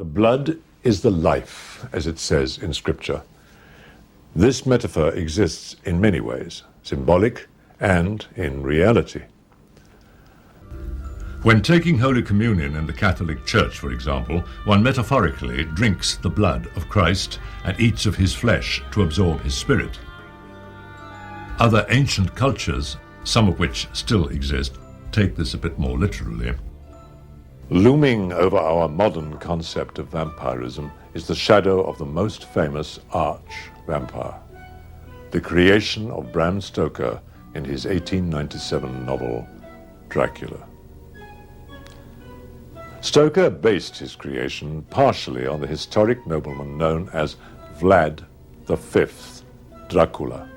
The blood is the life, as it says in Scripture. This metaphor exists in many ways, symbolic and in reality. When taking Holy Communion in the Catholic Church, for example, one metaphorically drinks the blood of Christ and eats of his flesh to absorb his spirit. Other ancient cultures, some of which still exist, take this a bit more literally. Looming over our modern concept of vampirism is the shadow of the most famous arch-vampire, the creation of Bram Stoker in his 1897 novel, Dracula. Stoker based his creation partially on the historic nobleman known as Vlad V, Dracula,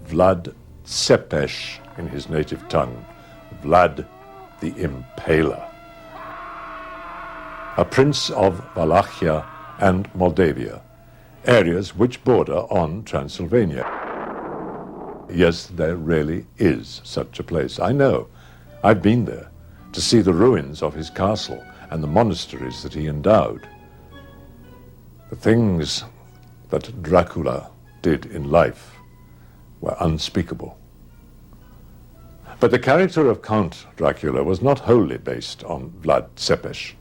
Vlad Tzepes in his native tongue, Vlad the Impaler, a prince of Wallachia and Moldavia, areas which border on Transylvania. Yes, there really is such a place. I know. I've been there to see the ruins of his castle and the monasteries that he endowed. The things that Dracula did in life were unspeakable. But the character of Count Dracula was not wholly based on Vlad Tzepes.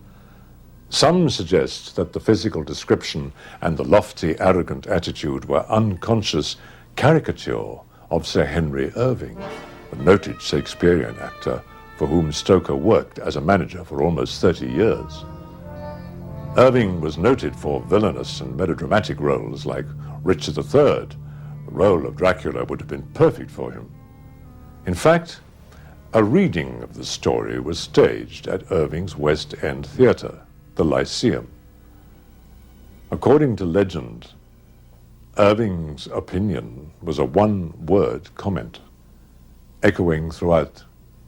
Some suggest that the physical description and the lofty, arrogant attitude were unconscious caricature of Sir Henry Irving, the noted Shakespearean actor for whom Stoker worked as a manager for almost 30 years. Irving was noted for villainous and melodramatic roles like Richard III. The role of Dracula would have been perfect for him. In fact, a reading of the story was staged at Irving's West End Theatre, the Lyceum. According to legend, Irving's opinion was a one-word comment, echoing throughout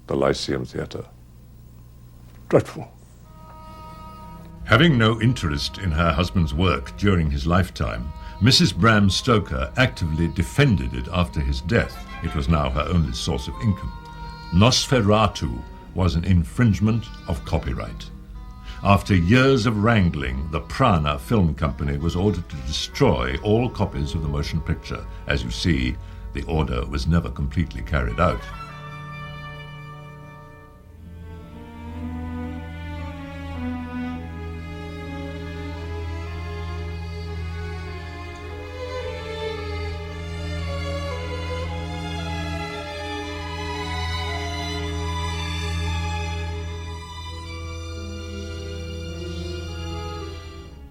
the Lyceum Theatre. Dreadful. Having no interest in her husband's work during his lifetime, Mrs. Bram Stoker actively defended it after his death. It was now her only source of income. Nosferatu was an infringement of copyright. After years of wrangling, the Prana Film Company was ordered to destroy all copies of the motion picture. As you see, the order was never completely carried out.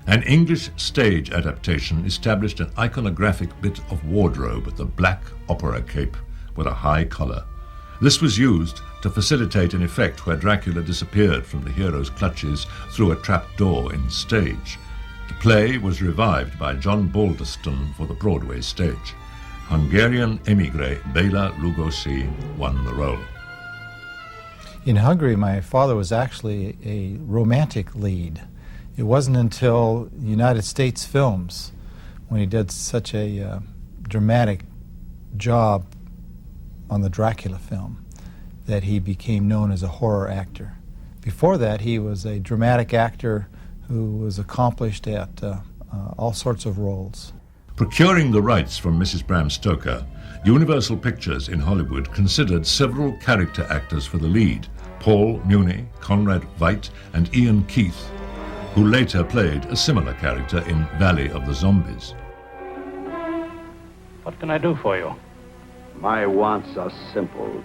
An English stage adaptation established an iconographic bit of wardrobe with a black opera cape with a high collar. This was used to facilitate an effect where Dracula disappeared from the hero's clutches through a trap door in stage. The play was revived by John Balderston for the Broadway stage. Hungarian emigre Béla Lugosi won the role. In Hungary, my father was actually a romantic lead. It wasn't until United States films, when he did such a dramatic job on the Dracula film, that he became known as a horror actor. Before that, he was a dramatic actor who was accomplished at all sorts of roles. Procuring the rights from Mrs. Bram Stoker, Universal Pictures in Hollywood considered several character actors for the lead: Paul Muni, Conrad Veidt, and Ian Keith, who later played a similar character in Valley of the Zombies. What can I do for you? My wants are simple.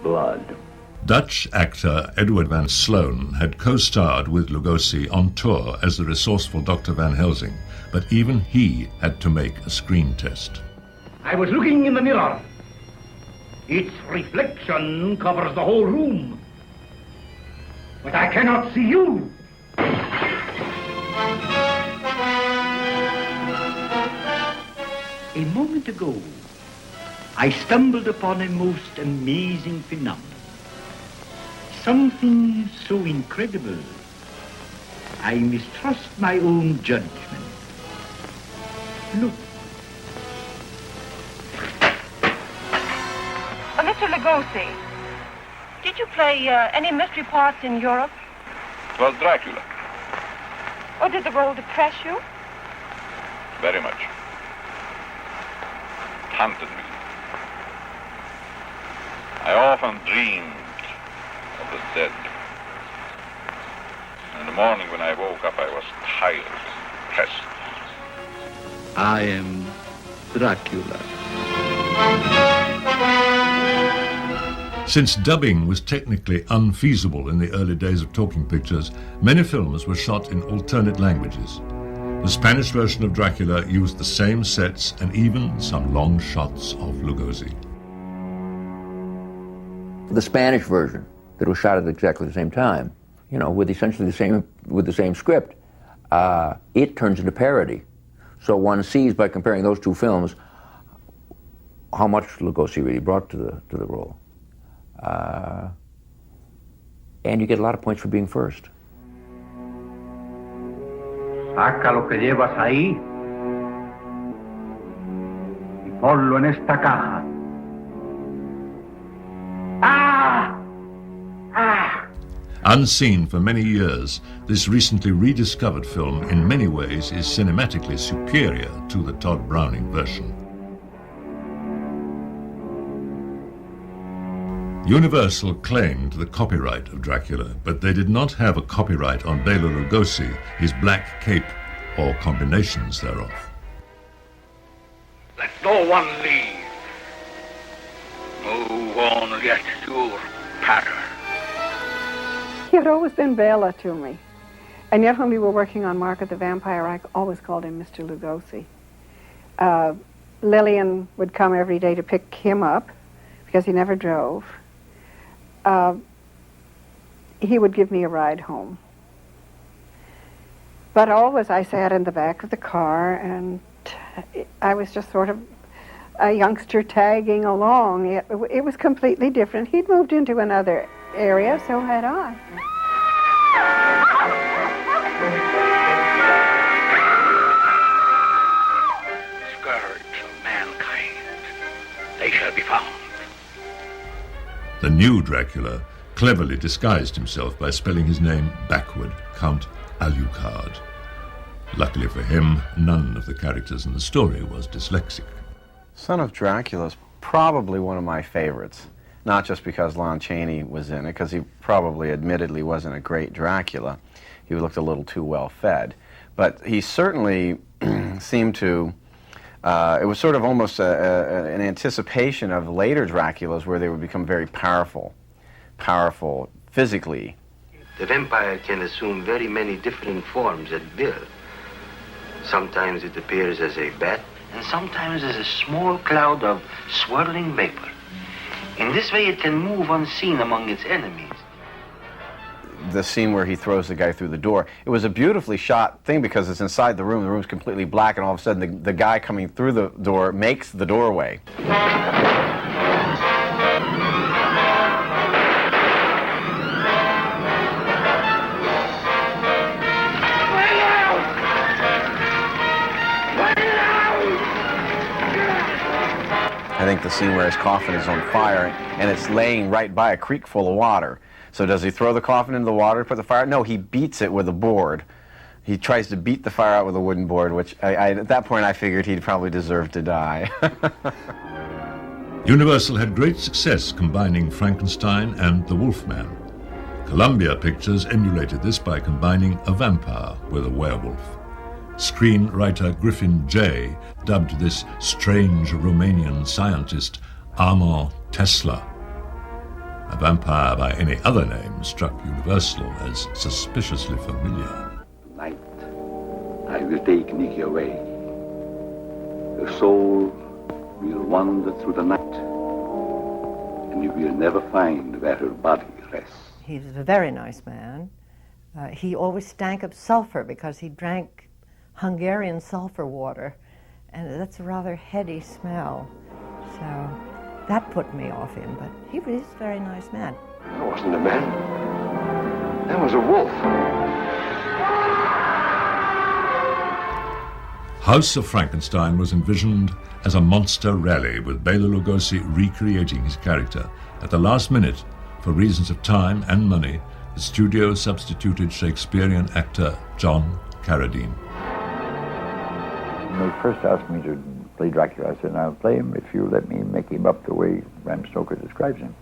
Blood. Dutch actor Edward Van Sloan had co-starred with Lugosi on tour as the resourceful Dr. Van Helsing, but even he had to make a screen test. I was looking in the mirror. Its reflection covers the whole room. But I cannot see you. A moment ago, I stumbled upon a most amazing phenomenon. Something so incredible, I mistrust my own judgment. Look. Mr. Lugosi, did you play any mystery parts in Europe? It was Dracula. Or did the role depress you? Very much. It haunted me. I often dreamed of the dead. In the morning when I woke up, I was tired, depressed. I am Dracula. Since dubbing was technically unfeasible in the early days of talking pictures, many films were shot in alternate languages. The Spanish version of Dracula used the same sets and even some long shots of Lugosi. The Spanish version that was shot at exactly the same time, you know, with essentially the same script, it turns into parody. So one sees by comparing those two films how much Lugosi really brought to the role. And you get a lot of points for being first. Saca lo que llevas ahí y ponlo en esta caja. ¡Ah! ¡Ah! Unseen for many years, this recently rediscovered film in many ways is cinematically superior to the Todd Browning version. Universal claimed the copyright of Dracula, but they did not have a copyright on Bela Lugosi, his black cape, or combinations thereof. Let no one leave. Move only at your pattern. He had always been Bela to me. And yet when we were working on Mark of the Vampire, I always called him Mr. Lugosi. Lillian would come every day to pick him up because he never drove. He would give me a ride home. But always I sat in the back of the car and I was just sort of a youngster tagging along. It was completely different. He'd moved into another area, so had I. Scourge of mankind, they shall be found. The new Dracula cleverly disguised himself by spelling his name backward, Count Alucard. Luckily for him, none of the characters in the story was dyslexic. Son of Dracula is probably one of my favorites. Not just because Lon Chaney was in it, because he probably admittedly wasn't a great Dracula. He looked a little too well fed. But he certainly seemed to, it was sort of almost an anticipation of later Draculas where they would become very powerful physically. The vampire can assume very many different forms at will. Sometimes it appears as a bat, and sometimes as a small cloud of swirling vapor. In this way, it can move unseen among its enemies. The scene where he throws the guy through the door, it was a beautifully shot thing because it's inside the room's completely black, and all of a sudden the guy coming through the door makes the doorway. I think the scene where his coffin is on fire and it's laying right by a creek full of water. So does he throw the coffin into the water to put the fire out? No, he beats it with a board. He tries to beat the fire out with a wooden board, which at that point I figured he'd probably deserve to die. Universal had great success combining Frankenstein and the Wolfman. Columbia Pictures emulated this by combining a vampire with a werewolf. Screenwriter Griffin J. dubbed this strange Romanian scientist Armand Tesla. A vampire by any other name struck Universal as suspiciously familiar. Tonight, I will take Nikki away. Her soul will wander through the night, and you will never find where her body rests. He was a very nice man. He always stank of sulfur because he drank Hungarian sulfur water, and that's a rather heady smell. So that put me off him, but he was a very nice man. That wasn't a man. That was a wolf. House of Frankenstein was envisioned as a monster rally with Bela Lugosi recreating his character. At the last minute, for reasons of time and money, the studio substituted Shakespearean actor John Carradine. When they first asked me to play Dracula, I said, I'll play him if you let me make him up the way Bram Stoker describes him.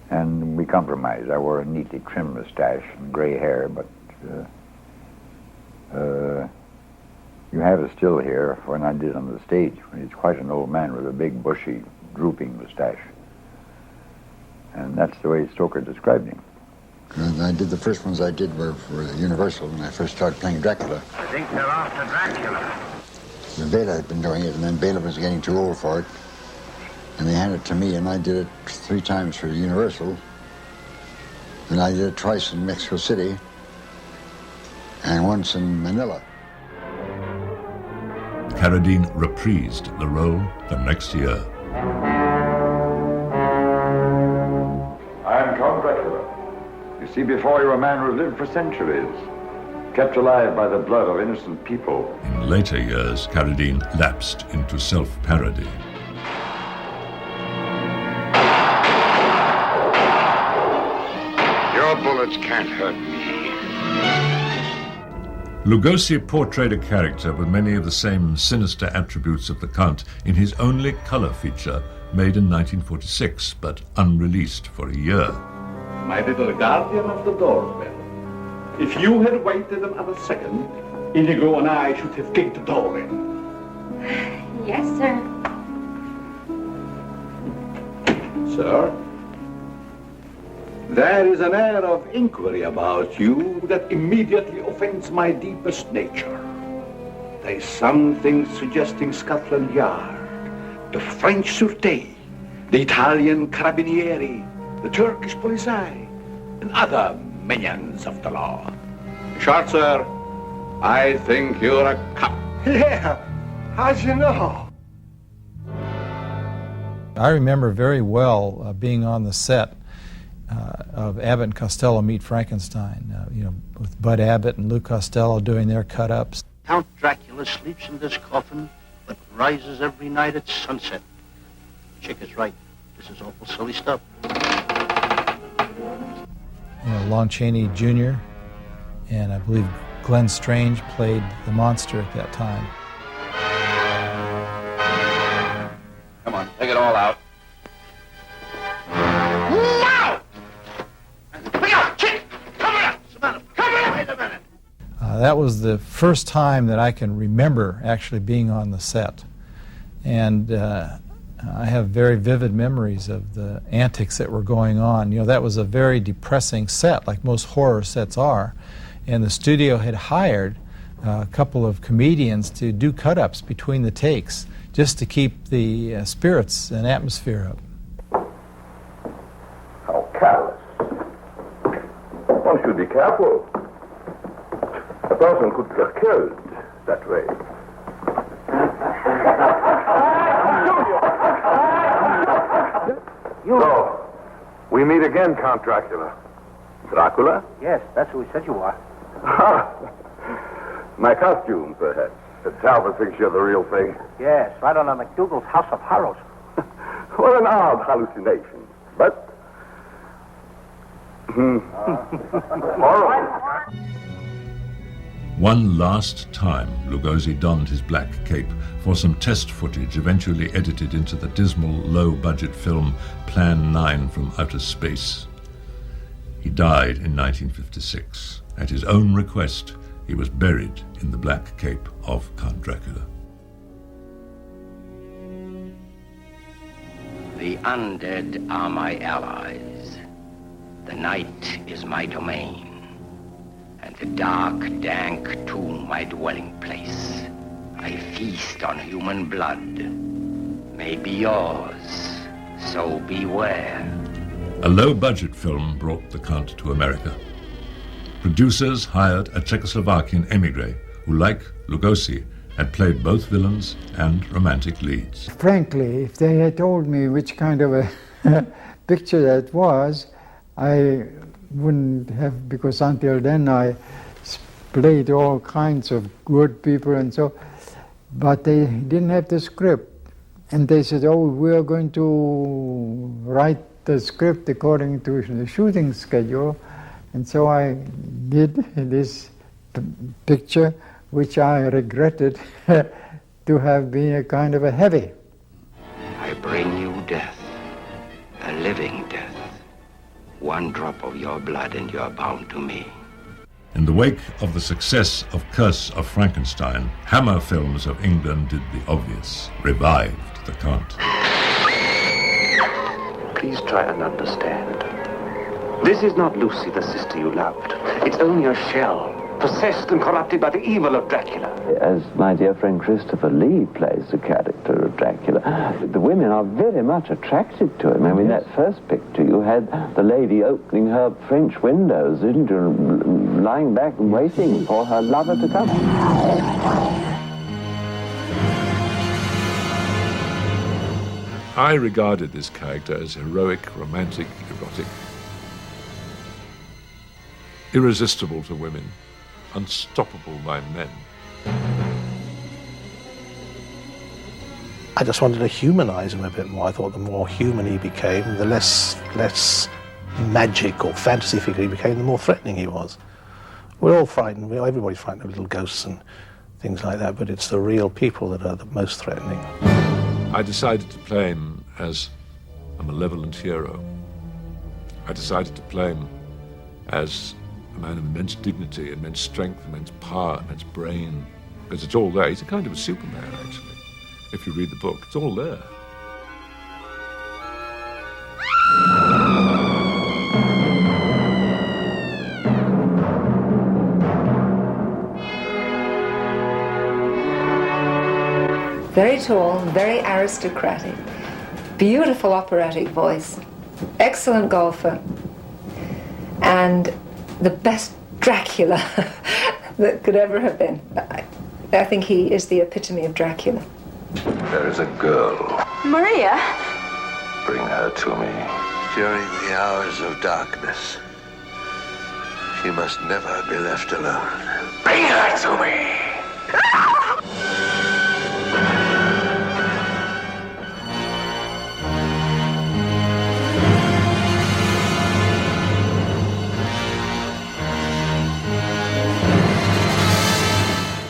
And we compromised. I wore a neatly trimmed mustache and gray hair, but you have a still here when I did on the stage. He's quite an old man with a big, bushy, drooping mustache. And that's the way Stoker described him. I did the first ones I did were for Universal when I first started playing Dracula. I think they're after Dracula. Bela had been doing it, and then Bela was getting too old for it. And they handed it to me, and I did it 3 times for Universal. And I did it twice in Mexico City, and once in Manila. Carradine reprised the role the next year. I am Count Dracula. You see before you a man who lived for centuries, kept alive by the blood of innocent people. In later years, Carradine lapsed into self-parody. Your bullets can't hurt me. Lugosi portrayed a character with many of the same sinister attributes of the Count in his only color feature, made in 1946, but unreleased for a year. My little guardian of the doorbell. If you had waited another second, Inigo and I should have kicked the door in. Yes, sir. Sir, there is an air of inquiry about you that immediately offends my deepest nature. There is something suggesting Scotland Yard, the French Sûreté, the Italian Carabinieri, the Turkish Police, and other minions of the law. In short, sir, I think you're a cop. Yeah, how'd you know? I remember very well being on the set of Abbott and Costello Meet Frankenstein, with Bud Abbott and Lou Costello doing their cut-ups. Count Dracula sleeps in this coffin, but rises every night at sunset. Chick is right. This is awful silly stuff. Lon Chaney Jr. and I believe Glenn Strange played the monster at that time. Come on, take it all out. Now! Look out, Chick! Cover up! Samantha, cover up! Wait a minute! That was the first time that I can remember actually being on the set. And I have very vivid memories of the antics that were going on. That was a very depressing set, like most horror sets are. And the studio had hired a couple of comedians to do cut-ups between the takes, just to keep the spirits and atmosphere up. How careless. One should be careful. A person could get killed that way. So, we meet again, Count Dracula. Dracula? Yes, that's who we said you are. My costume, perhaps. Talbot thinks you're the real thing. Yes, right on a McDougal's House of Horrors. What an odd hallucination. But... all right. One last time, Lugosi donned his black cape for some test footage eventually edited into the dismal, low-budget film Plan 9 from Outer Space. He died in 1956. At his own request, he was buried in the black cape of Count Dracula. The undead are my allies. The night is my domain. And the dark, dank tomb my dwelling place. I feast on human blood. May be yours, so beware. A low-budget film brought the Count to America. Producers hired a Czechoslovakian émigré who, like Lugosi, had played both villains and romantic leads. Frankly, if they had told me which kind of a picture that was, I wouldn't have, because until then I played all kinds of good people and so, but they didn't have the script. And they said, oh, we are going to write the script according to the shooting schedule. And so I did this picture, which I regretted to have been a kind of a heavy. I bring you death, a living death. One drop of your blood and you're bound to me. In the wake of the success of Curse of Frankenstein, Hammer Films of England did the obvious, revived the Count. Please try and understand. This is not Lucy, the sister you loved. It's only a shell, possessed and corrupted by the evil of Dracula. As my dear friend Christopher Lee plays the character of Dracula, the women are very much attracted to him. I mean, that first picture, you had the lady opening her French windows, didn't you, lying back and waiting for her lover to come. I regarded this character as heroic, romantic, erotic, irresistible to women, unstoppable by men. I just wanted to humanize him a bit more. I thought the more human he became, the less magic or fantasy figure he became, the more threatening he was. We're all frightened. Everybody's frightened of little ghosts and things like that, but it's the real people that are the most threatening. I decided to play him as a malevolent hero. I decided to play him as a man of immense dignity, immense strength, immense power, immense brain. Because it's all there. He's a kind of a Superman, actually. If you read the book, it's all there. Very tall, very aristocratic, beautiful operatic voice, excellent golfer, and the best Dracula that could ever have been. I think he is the epitome of Dracula. There is a girl. Maria? Bring her to me. During the hours of darkness, she must never be left alone. Bring her to me!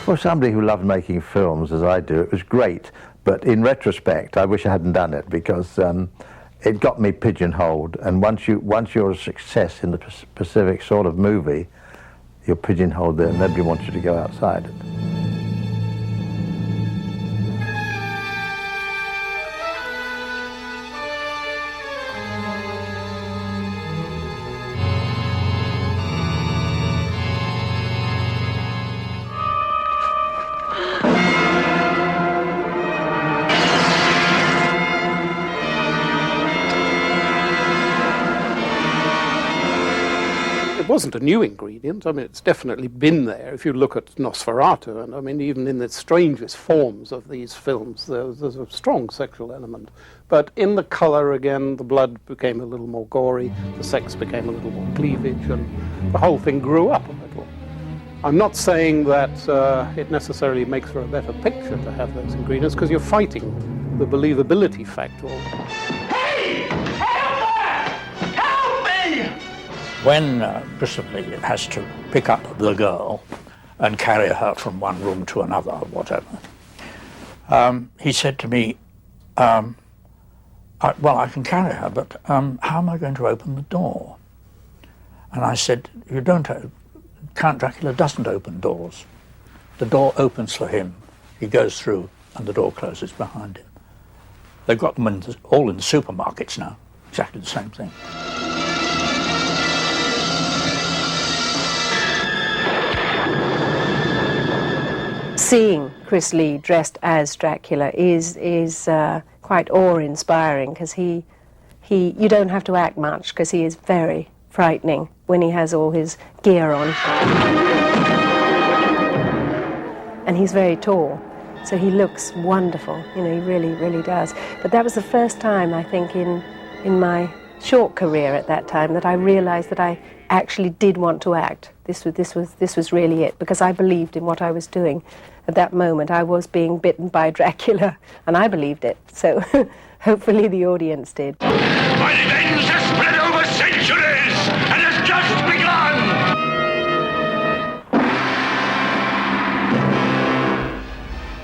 For somebody who loved making films, as I do, it was great. But in retrospect, I wish I hadn't done it, because it got me pigeonholed. And once you're a success in the specific sort of movie, you're pigeonholed there. Nobody wants you to go outside it. It wasn't a new ingredient. I mean, it's definitely been there. If you look at Nosferatu, and I mean, even in the strangest forms of these films, there's a strong sexual element. But in the colour, again, the blood became a little more gory, the sex became a little more cleavage, and the whole thing grew up a little. I'm not saying that it necessarily makes for a better picture to have those ingredients, because you're fighting the believability factor. When Christopher Lee has to pick up the girl and carry her from one room to another, or whatever, he said to me, well, I can carry her, but how am I going to open the door? And I said, Count Dracula doesn't open doors. The door opens for him. He goes through and the door closes behind him. They've got them all in the supermarkets now, exactly the same thing. Seeing Chris Lee dressed as Dracula is quite awe-inspiring, because you don't have to act much, because he is very frightening when he has all his gear on. And he's very tall, so he looks wonderful, he really, really does. But that was the first time, I think, in my short career at that time, that I realized that I actually did want to act. This was really it, because I believed in what I was doing. At that moment, I was being bitten by Dracula, and I believed it. So hopefully the audience did. My revenge has spread over centuries and has just begun!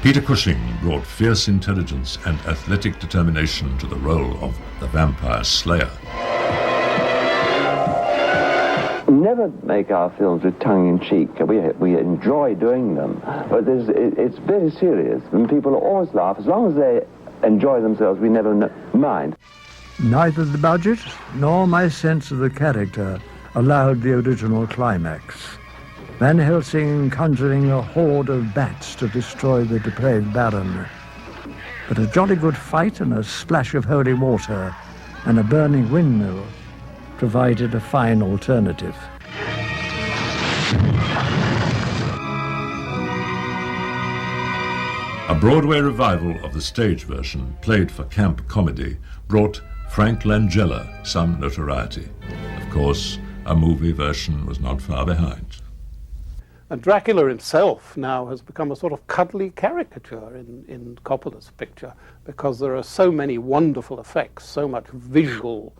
Peter Cushing brought fierce intelligence and athletic determination to the role of the vampire slayer. Never make our films with tongue-in-cheek. We enjoy doing them, but it's very serious, and people always laugh. As long as they enjoy themselves, we never mind. Neither the budget nor my sense of the character allowed the original climax. Van Helsing conjuring a horde of bats to destroy the depraved Baron. But a jolly good fight and a splash of holy water and a burning windmill provided a fine alternative. A Broadway revival of the stage version, played for camp comedy, brought Frank Langella some notoriety. Of course, a movie version was not far behind. And Dracula himself now has become a sort of cuddly caricature in Coppola's picture, because there are so many wonderful effects, so much visual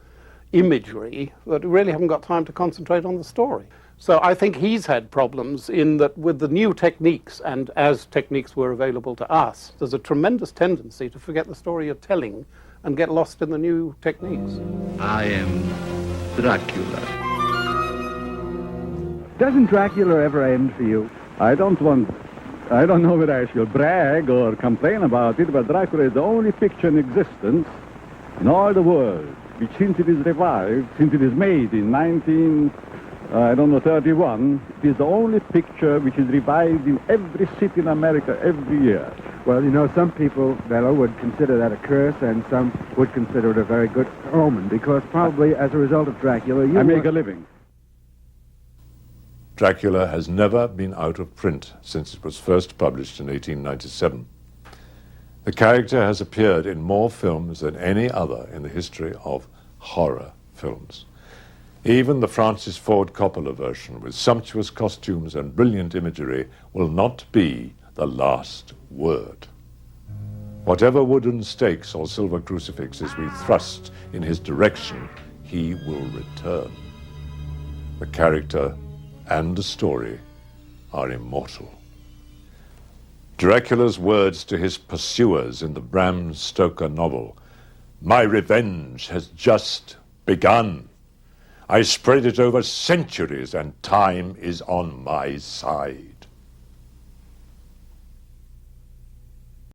imagery, that we really haven't got time to concentrate on the story. So I think he's had problems in that with the new techniques, and as techniques were available to us, there's a tremendous tendency to forget the story you're telling and get lost in the new techniques. I am Dracula. Doesn't Dracula ever end for you? I don't know whether I shall brag or complain about it, but Dracula is the only picture in existence in all the world, which since it is revived, since it is made in 1931, it is the only picture which is revived in every city in America every year. Well, you know, some people, Bello, would consider that a curse, and some would consider it a very good omen, because probably as a result of Dracula, I make a living. Dracula has never been out of print since it was first published in 1897. The character has appeared in more films than any other in the history of horror films. Even the Francis Ford Coppola version, with sumptuous costumes and brilliant imagery, will not be the last word. Whatever wooden stakes or silver crucifixes we thrust in his direction, he will return. The character and the story are immortal. Dracula's words to his pursuers in the Bram Stoker novel, "My revenge has just begun. I spread it over centuries and time is on my side."